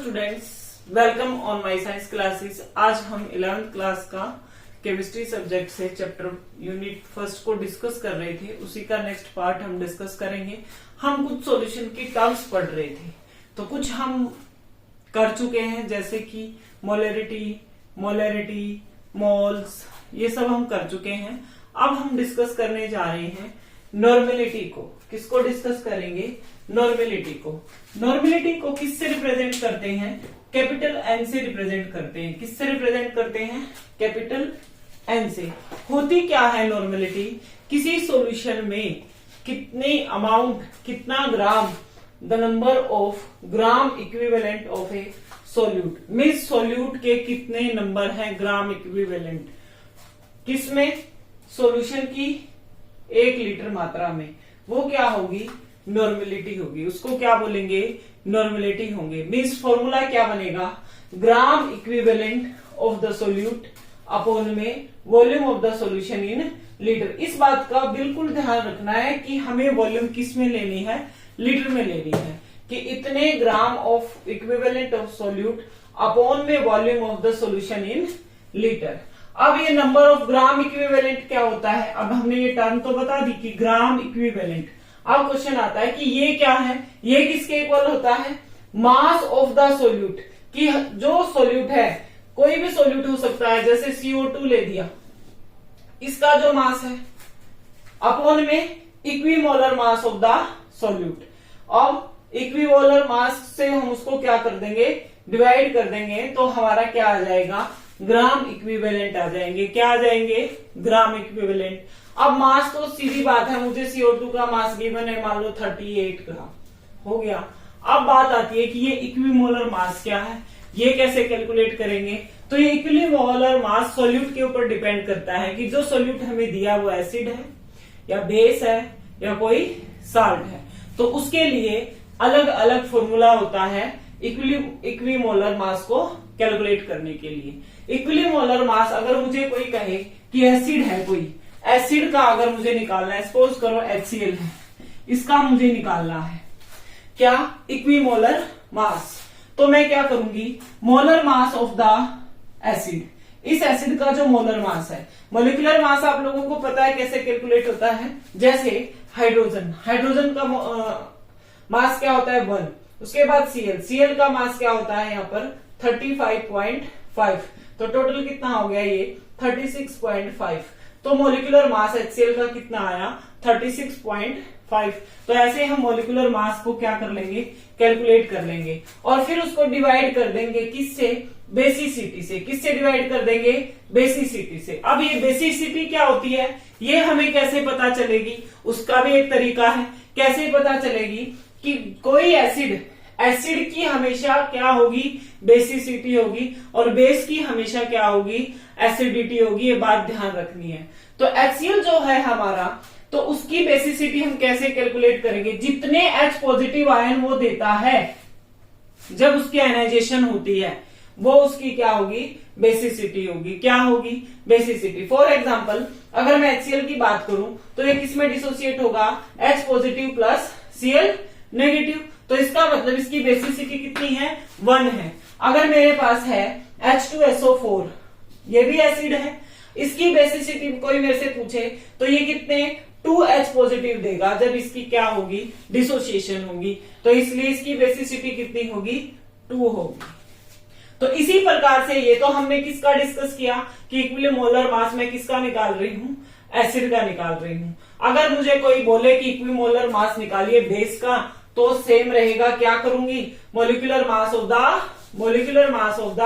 Students, welcome on my science classes. आज हम 11th class का केमिस्ट्री सब्जेक्ट से चैप्टर यूनिट फर्स्ट को डिस्कस कर रहे थे। उसी का नेक्स्ट पार्ट हम डिस्कस करेंगे। हम कुछ सॉल्यूशन की टर्म्स पढ़ रहे थे, तो कुछ हम कर चुके हैं, जैसे कि मोलैरिटी, मोल्स, ये सब हम कर चुके हैं। अब हम डिस्कस करने जा रहे हैं नॉर्मेलिटी को। किसको डिस्कस करेंगे? नॉर्मेलिटी को। नॉर्मेलिटी को किससे रिप्रेजेंट करते हैं? कैपिटल एन से रिप्रेजेंट करते हैं। किससे रिप्रेजेंट करते हैं? कैपिटल एन से। होती क्या है नॉर्मेलिटी? किसी सॉल्यूशन में कितने अमाउंट, कितना gram, the number of gram equivalent of a solute, means solute के कितने नंबर हैं ग्राम इक्विवेलेंट, किसमें? सॉल्यूशन की 1 लीटर मात्रा में, वो क्या होगी? नॉर्मेलिटी होगी। उसको क्या बोलेंगे? नॉर्मेलिटी होंगे। मींस फॉर्मूला क्या बनेगा? Gram equivalent of the solute upon में volume of the solution in litre. इस बात का बिल्कुल ध्यान रखना है कि हमें वॉल्यूम किस में लेनी है? लीटर में लेनी है, कि इतने gram of equivalent of solute upon में volume of the solution in litre. अब ये नंबर ऑफ ग्राम इक्विवेलेंट क्या होता है? अब हमने ये टर्म तो बता दी कि ग्राम इक्विवेलेंट। अब क्वेश्चन आता है कि ये क्या है? ये किसके इक्वल होता है? मास ऑफ द सोल्यूट, कि जो सोल्यूट है, कोई भी सोल्यूट हो सकता है, जैसे CO2 ले दिया, इसका जो मास है अपॉन में equimolar mass of the solute. अब इक्विमोलर मास से हम उसको क्या कर देंगे? डिवाइड कर देंगे, तो हमारा क्या आ जाएगा? ग्राम इक्विवेलेंट आ जाएंगे। क्या आ जाएंगे? Gram equivalent. अब मास तो सीधी बात है, मुझे CO2 का मास गिवन है, मान लो 38 ग्राम हो गया। अब बात आती है कि ये इक्विमोलर मास क्या है, ये कैसे कैलकुलेट करेंगे? तो ये इक्विमोलर मास सोल्यूट के ऊपर डिपेंड करता है कि जो सोल्यूट हमें दिया वो एसिड है या बेस है या कोई साल्ट है। तो उसके लिए अलग अलग फॉर्मूला होता है इक्विमोलर मास को कैलकुलेट करने के लिए। इक्विमोलर मास, अगर मुझे कोई कहे कि एसिड है, कोई एसिड का अगर मुझे निकालना है, सपोज करो HCl है, इसका मुझे निकालना है क्या? इक्विमोलर मास। तो मैं क्या करूंगी? Molar mass of the acid, इस एसिड का जो मोलर मास है। मोलिकुलर मास आप लोगों को पता है कैसे कैलकुलेट होता है? जैसे हाइड्रोजन का मास क्या होता है? 1। उसके बाद Cl का मास क्या होता है? यहाँ पर 35.5। तो टोटल कितना हो गया? ये 36.5। तो मोलिकुलर मास HCl का कितना आया? 36.5। तो ऐसे हम मोलिकुलर मास को क्या कर लेंगे? कैलकुलेट कर लेंगे, और फिर उसको डिवाइड कर देंगे किससे? बेसिसिटी से। किससे डिवाइड कर देंगे? बेसिसिटी से। अब ये बेसिसिटी क्या होती है, ये हमें कैसे पता चलेगी? उसका भी एक तरीका है। कैसे पता चलेगी? कि कोई एसिड की हमेशा क्या होगी? बेसिसिटी होगी, और बेस की हमेशा क्या होगी? एसिडिटी होगी। ये बात ध्यान रखनी है। तो HCl जो है हमारा, तो उसकी बेसिसिटी हम कैसे कैलकुलेट करेंगे? जितने H पॉजिटिव आयन वो देता है जब उसकी आयनाइजेशन होती है, वो उसकी क्या होगी? बेसिसिटी होगी। क्या होगी? बेसिसिटी। फॉर एग्जाम्पल, अगर मैं HCl की बात करूं, तो ये किसमें डिसोसिएट होगा? H positive plus Cl negative. तो इसका मतलब इसकी बेसिसिटी कितनी है? 1 है। अगर मेरे पास है H2SO4, ये भी एसिड है, इसकी बेसिसिटी कोई मेरे से पूछे तो ये कितने? 2H पॉजिटिव देगा जब इसकी क्या होगी? डिसोसिएशन होगी। तो इसलिए इसकी बेसिसिटी कितनी होगी? 2 होगी। तो इसी प्रकार से ये तो हमने किसका डिस्कस किया कि इक्विमोलर मास में किसका निकाल रही हूं? एसिड का निकाल रही हूं। अगर मुझे कोई बोले कि इक्विमोलर मास निकालिए बेस का, तो सेम रहेगा। क्या करूंगी? Molecular mass of the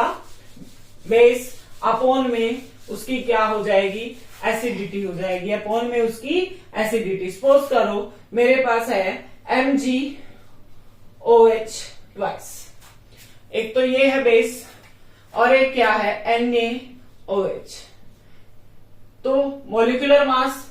base upon में उसकी क्या हो जाएगी? एसिडिटी हो जाएगी। अपॉन में उसकी एसिडिटी। सपोज करो मेरे पास है MgOH ट्वाइस, एक तो ये है बेस और एक क्या है? NaOH। तो मोलिकुलर मास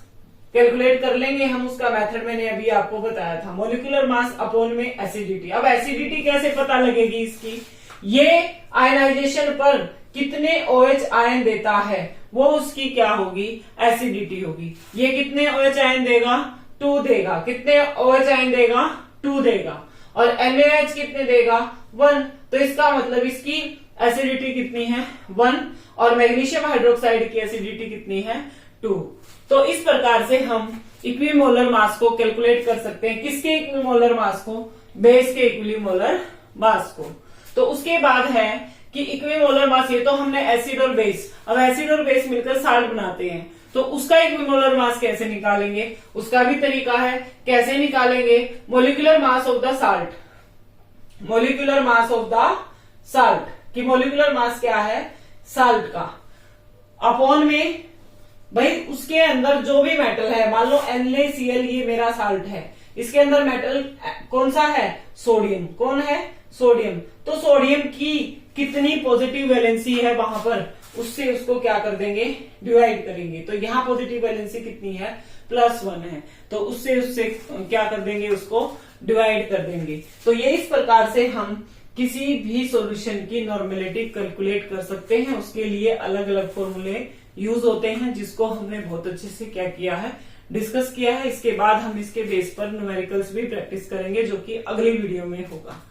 कैलकुलेट कर लेंगे हम, उसका मेथड मैंने अभी आपको बताया था। मोलिकुलर मास अपॉन में एसिडिटी। अब एसिडिटी कैसे पता लगेगी इसकी? ये आयनाइजेशन पर कितने OH आयन देता है, वो उसकी क्या होगी? एसिडिटी होगी। ये कितने OH आयन देगा? 2 देगा। कितने OH आयन देगा? 2 देगा। और NaOH कितने देगा 1, तो इसका मतलब इसकी एसिडिटी कितनी है 1 और मैग्नीशियम हाइड्रोक्साइड की एसिडिटी कितनी है 2। तो इस प्रकार से हम इक्विमोलर मास को कैलकुलेट कर सकते हैं। किसके इक्विमोलर मास को? बेस के इक्विमोलर मास को। तो उसके बाद है कि इक्विमोलर मास, ये तो हमने एसिड और बेस, अब एसिड और बेस मिलकर साल्ट बनाते हैं, तो उसका इक्विमोलर मास कैसे निकालेंगे? उसका भी तरीका है। कैसे निकालेंगे? Molecular mass of the salt, molecular mass of the salt की मोलिकुलर मास क्या है साल्ट का, अपॉन में भाई उसके अंदर जो भी मेटल है, मान लो NaCl ये मेरा साल्ट है, इसके अंदर मेटल कौन सा है? सोडियम। कौन है? सोडियम। तो सोडियम की कितनी पॉजिटिव वैलेंसी है वहां पर, उससे उसको क्या कर देंगे? डिवाइड करेंगे। तो यहाँ पॉजिटिव वैलेंसी कितनी है? +1 है, तो उससे क्या कर देंगे? उसको डिवाइड कर देंगे। तो ये इस प्रकार से हम किसी भी सॉल्यूशन की नॉर्मेलिटी कैलकुलेट कर सकते हैं। उसके लिए अलग अलग फॉर्मूले यूज होते हैं, जिसको हमने बहुत अच्छे से क्या किया है? डिस्कस किया है। इसके बाद हम इसके बेस पर न्यूमेरिकल्स भी प्रैक्टिस करेंगे, जो कि अगली वीडियो में होगा।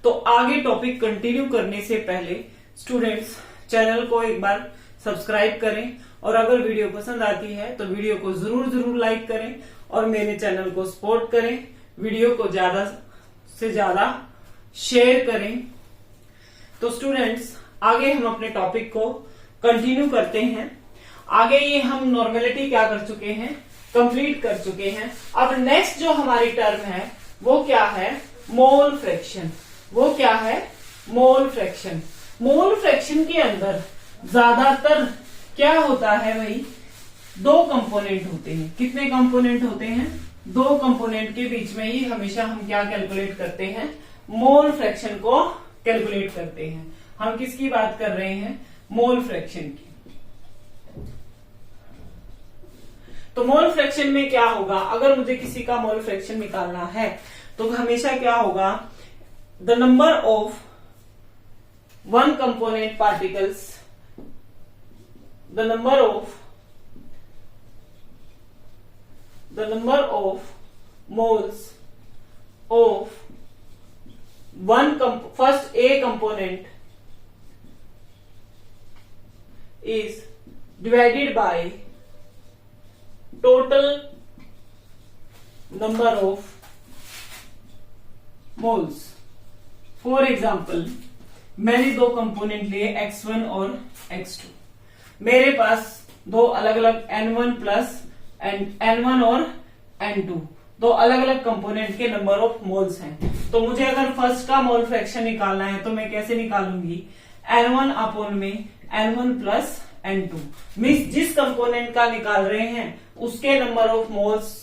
तो आगे टॉपिक कंटिन्यू करने से पहले स्टूडेंट्स चैनल को एक बार सब्सक्राइब करें, और अगर वीडियो पसंद आती है तो वीडियो को जरूर लाइक करें और मेरे चैनल को सपोर्ट करें। वीडियो को ज्यादा से ज्यादा शेयर करें। तो स्टूडेंट्स आगे हम अपने टॉपिक को कंटिन्यू करते हैं। आगे ये हम नॉर्मेलिटी क्या कर चुके हैं? कंप्लीट कर चुके हैं। अब नेक्स्ट जो हमारी टर्म है वो क्या है? Mole fraction. वो क्या है? Mole fraction. मोल फ्रैक्शन के अंदर ज्यादातर क्या होता है भाई? 2 कंपोनेंट होते हैं। कितने कंपोनेंट होते हैं? 2 कंपोनेंट के बीच में ही हमेशा हम क्या कैलकुलेट करते हैं? मोल फ्रैक्शन को कैलकुलेट करते हैं। हम किसकी बात कर रहे हैं? मोल फ्रैक्शन की। तो मोल फ्रैक्शन में क्या होगा? अगर मुझे किसी का मोल फ्रैक्शन निकालना है तो हमेशा क्या होगा? The number of one component particles, the number of moles of first A component is divided by total number of moles. For example, मैंने 2 कंपोनेंट लिए X1 और X2। मेरे पास 2 अलग अलग N1 प्लस N1 और N2, 2 अलग अलग कंपोनेंट के नंबर ऑफ मोल्स हैं। तो मुझे अगर फर्स्ट का मोल फ्रैक्शन निकालना है तो मैं कैसे निकालूंगी? N1 अपॉन में N1 प्लस N2। मीन्स जिस कंपोनेंट का निकाल रहे हैं उसके नंबर ऑफ मोल्स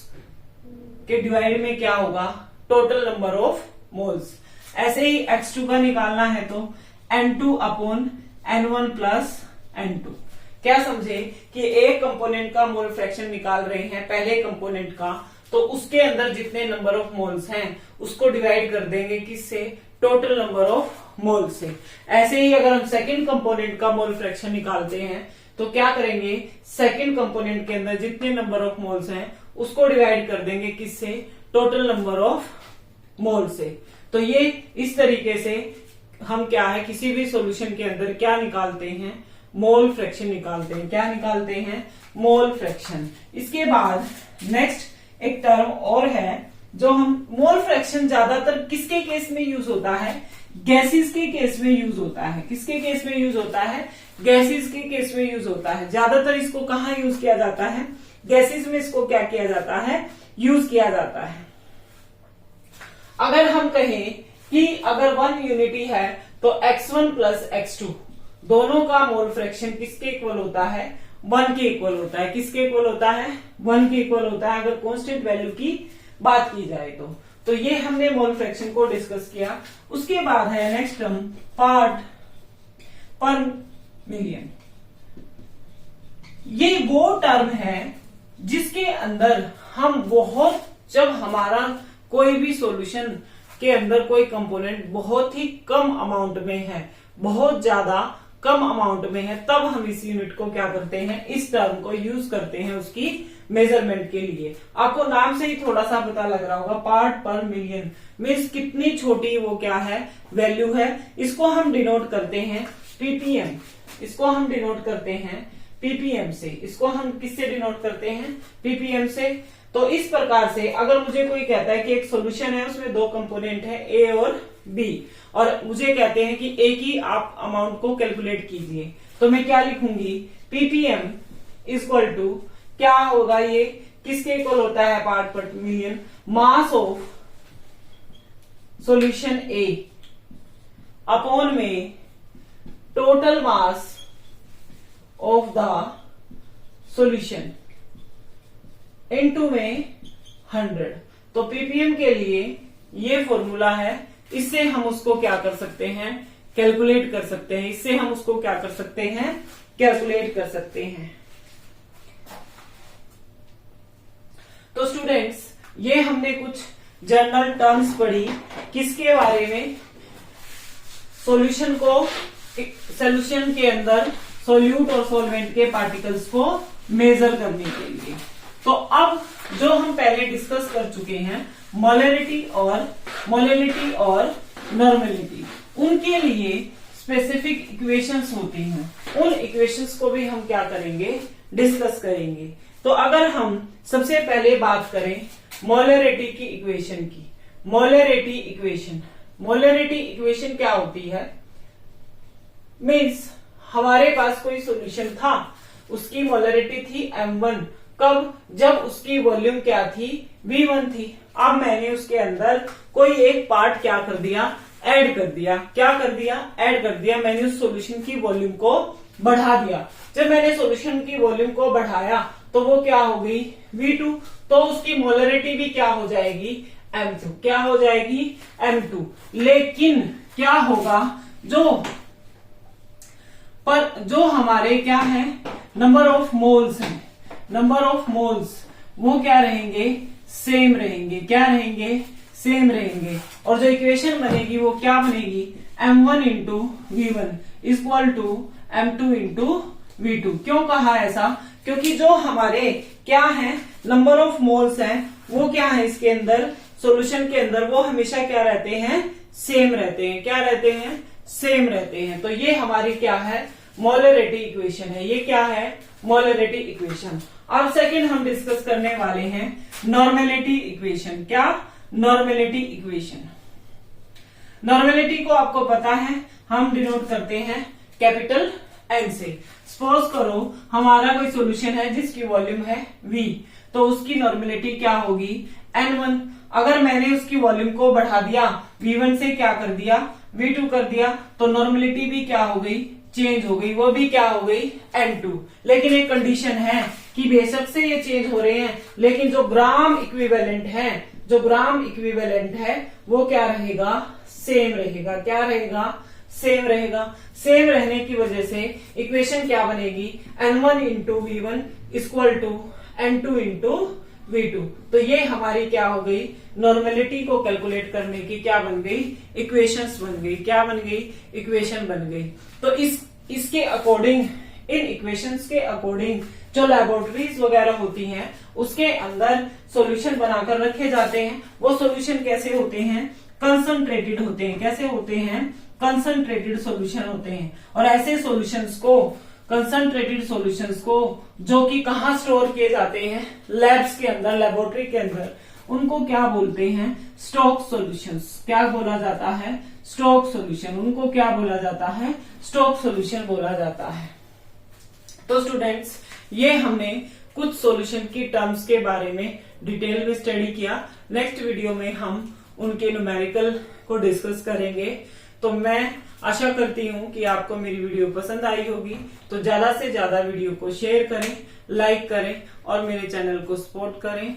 के डिवाइड में क्या होगा? Total number of moles. ऐसे ही X2 का निकालना है तो N2 upon N1 plus N2। क्या समझे कि एक कंपोनेंट का मोल फ्रैक्शन निकाल रहे हैं पहले कंपोनेंट का, तो उसके अंदर जितने नंबर ऑफ मोल्स हैं उसको डिवाइड कर देंगे किससे? टोटल नंबर ऑफ मोल से। ऐसे ही अगर हम सेकंड कंपोनेंट का मोल फ्रैक्शन निकालते हैं तो क्या करेंगे? सेकंड कंपोनेंट के अंदर जितने नंबर ऑफ मोल्स हैं उसको डिवाइड कर देंगे किससे? टोटल नंबर ऑफ मोल से। तो ये इस तरीके से हम क्या है किसी भी सॉल्यूशन के अंदर क्या निकालते हैं? मोल फ्रैक्शन निकालते हैं। क्या निकालते हैं? Mole fraction. इसके बाद नेक्स्ट एक टर्म और है जो हम मोल फ्रैक्शन ज्यादातर किसके केस में यूज होता है? गैसेस के केस में यूज होता है। किसके केस में यूज होता है? गैसेस के केस में यूज होता है। ज्यादातर इसको कहाँ यूज किया जाता है? गैसेस में इसको क्या किया जाता है? यूज किया जाता है। अगर हम कहें कि अगर 1 यूनिटी है तो X1 प्लस X2 दोनों का मोल फ्रैक्शन किसके इक्वल होता है? 1 के इक्वल होता है। किसके इक्वल होता है? 1 के इक्वल होता है अगर कांस्टेंट वैल्यू की बात की जाए तो ये हमने मोल फ्रैक्शन को डिस्कस किया। उसके बाद है next term part per million. ये वो टर्म है जिसके अंदर हम जब हमारा कोई भी सॉल्यूशन के अंदर कोई कंपोनेंट बहुत ही कम अमाउंट में है, बहुत ज्यादा कम अमाउंट में है, तब हम इस यूनिट को क्या करते हैं, इस टर्म को यूज करते हैं उसकी मेजरमेंट के लिए। आपको नाम से ही थोड़ा सा पता लग रहा होगा, पार्ट पर मिलियन मीन्स कितनी छोटी वो क्या है, वैल्यू है। इसको हम डिनोट करते हैं पीपीएम, इसको हम डिनोट करते हैं पीपीएम से। इसको हम किससे डिनोट करते हैं, पीपीएम से। तो इस प्रकार से अगर मुझे कोई कहता है कि एक सॉल्यूशन है, उसमें दो कंपोनेंट है ए और बी, और मुझे कहते हैं कि ए की आप अमाउंट को कैलकुलेट कीजिए, तो मैं क्या लिखूंगी, पीपीएम इक्वल टू क्या होगा, ये किसके इक्वल होता है, part per million, mass of solution a upon में total mass of the solution into में 100। तो पीपीएम के लिए ये फॉर्मूला है, इससे हम उसको क्या कर सकते हैं, कैलकुलेट कर सकते हैं। इससे हम उसको क्या कर सकते हैं, कैलकुलेट कर सकते हैं। तो स्टूडेंट्स, ये हमने कुछ जनरल टर्म्स पढ़ी, किसके बारे में, सॉल्यूशन को, सॉल्यूशन के अंदर सोल्यूट और सॉल्वेंट के पार्टिकल्स को मेजर करने के लिए। तो अब जो हम पहले डिस्कस कर चुके हैं, मोलैरिटी और नॉर्मेलिटी, उनके लिए स्पेसिफिक इक्वेशंस होती हैं, उन इक्वेशंस को भी हम क्या करेंगे, डिस्कस करेंगे। तो अगर हम सबसे पहले बात करें मोलैरिटी की इक्वेशन की, मोलैरिटी इक्वेशन क्या होती है, मीन्स हमारे पास कोई सॉल्यूशन था, उसकी मोलैरिटी थी m1, कब, जब उसकी वॉल्यूम क्या थी, v1 थी। अब मैंने उसके अंदर कोई एक पार्ट क्या कर दिया, ऐड कर दिया, क्या कर दिया, ऐड कर दिया, मैंने उस सॉल्यूशन की वॉल्यूम को बढ़ा दिया। जब मैंने सॉल्यूशन की वॉल्यूम को बढ़ाया तो वो क्या हो गई, v2, तो उसकी मोलैरिटी भी क्या हो जाएगी, m2, क्या हो जाएगी, m2। लेकिन क्या होगा, जो हमारे क्या है, नंबर ऑफ मोल्स है, नंबर ऑफ मोल्स वो क्या रहेंगे, सेम रहेंगे, क्या रहेंगे, सेम रहेंगे। और जो इक्वेशन बनेगी वो क्या बनेगी, m1 into v1 equal to m2 into v2। क्यों कहा ऐसा, क्योंकि जो हमारे क्या है, नंबर ऑफ मोल्स हैं, वो क्या है इसके अंदर, सॉल्यूशन के अंदर, वो हमेशा क्या रहते हैं, सेम रहते हैं, क्या रहते हैं, सेम रहते हैं। तो ये हमारी क्या है, मोलैरिटी इक्वेशन है, ये क्या है, मोलैरिटी इक्वेशन। अब सेकंड हम डिस्कस करने वाले हैं नॉर्मेलिटी इक्वेशन। क्या, नॉर्मेलिटी इक्वेशन। नॉर्मेलिटी को आपको पता है, हम डिनोट करते हैं कैपिटल N से। सपोज करो हमारा कोई सॉल्यूशन है जिसकी वॉल्यूम है V, तो उसकी नॉर्मेलिटी क्या होगी, N1। अगर मैंने उसकी वॉल्यूम को बढ़ा दिया, V1 से क्या कर दिया, V2 कर दिया, तो नॉर्मेलिटी भी क्या हो गई, चेंज हो गई, वो भी क्या हो गई, N2। लेकिन एक कंडीशन है कि बेशक से ये चेंज हो रहे हैं, लेकिन जो ग्राम इक्विवेलेंट है, वो क्या रहेगा, सेम रहेगा, क्या रहेगा, सेम रहेगा। सेम रहने की वजह से इक्वेशन क्या बनेगी, N1 into V1 equal to N2 into V2। तो ये हमारी क्या हो गई, नॉर्मेलिटी को कैलकुलेट करने की क्या बन गई, इक्वेशंस बन गई, क्या बन गई, इक्वेशन बन गई। तो इसके अकॉर्डिंग, इन इक्वेशंस के अकॉर्डिंग जो लैबोरेटरीज वगैरह होती हैं, उसके अंदर सॉल्यूशन बनाकर रखे जाते हैं। वो सॉल्यूशन कैसे होते हैं, कंसंट्रेटेड होते हैं, कैसे होते हैं, कंसंट्रेटेड सॉल्यूशन होते हैं। और ऐसे सॉल्यूशंस को, कंसंट्रेटेड सॉल्यूशंस को, जो कि कहाँ स्टोर किए जाते हैं, लैब्स के अंदर, लेबोरेटरी के अंदर, उनको क्या बोलते हैं, स्टॉक सॉल्यूशंस। क्या बोला जाता है, स्टॉक सॉल्यूशन। उनको क्या बोला जाता है, स्टॉक सॉल्यूशन बोला जाता है। तो स्टूडेंट्स, ये हमने कुछ सॉल्यूशन की टर्म्स के बारे में डिटेल में स्टडी किया। नेक्स्ट वीडियो में हम उनके न्यूमेरिकल को डिस्कस करेंगे। तो मैं आशा करती हूँ कि आपको मेरी वीडियो पसंद आई होगी। तो ज्यादा से ज्यादा वीडियो को शेयर करें, लाइक करें और मेरे चैनल को सपोर्ट करें।